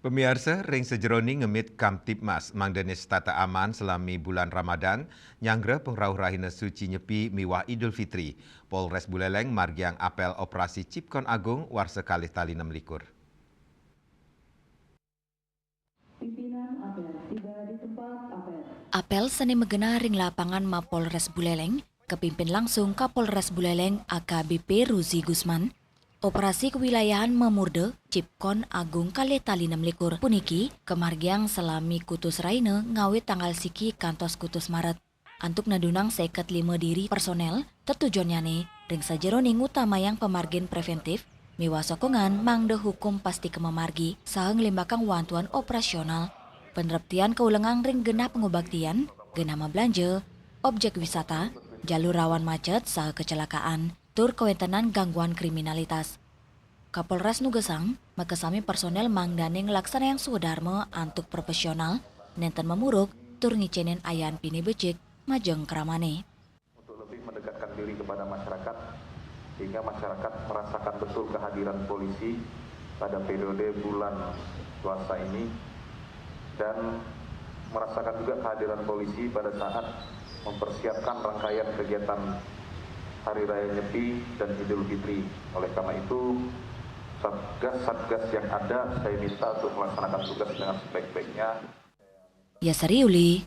Pemirsa, ring sejeroni ngemit Kamtibmas mangdenis tata aman selami bulan Ramadan, nyanggra pengrauh rahina suci nyepi miwah Idul Fitri. Polres Buleleng margiang apel operasi Cipkon Agung warsa kalih tali 6 likur. Apel seni megena ring lapangan Mapolres Buleleng, kepimpin langsung Kapolres Buleleng AKBP Ruzi Gusman. Operasi kewilayahan memurde Cipkon Agung kali tali 6 likur puniki kemargiang selami kutus raine ngawit tanggal siki kantos kutus Maret. Antuk nadunang 55 diri personel tetujuannya ring sajeroni utama yang pemargin preventif miwa sokongan mangde hukum pasti kememargi saheng limbakang wantuan operasional peneraptian keulengang ring genap pengobaktian genama belanja objek wisata jalur rawan macet sah kecelakaan tur kewentenan gangguan kriminalitas. Kapolres Nugesang, makasami personel mangdane ngelaksana yang sudarma antuk profesional, nenten memuruk, tur ngicenen ayan pini becik, majeng keramane. Untuk lebih mendekatkan diri kepada masyarakat, sehingga masyarakat merasakan betul kehadiran polisi pada periode bulan puasa ini, dan merasakan juga kehadiran polisi pada saat mempersiapkan rangkaian kegiatan Hari Raya Nyepi dan Idul Fitri. Oleh karena itu, satgas-satgas yang ada saya minta untuk melaksanakan tugas dengan sebaik-baiknya. Yasari Uli,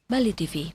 Bali TV.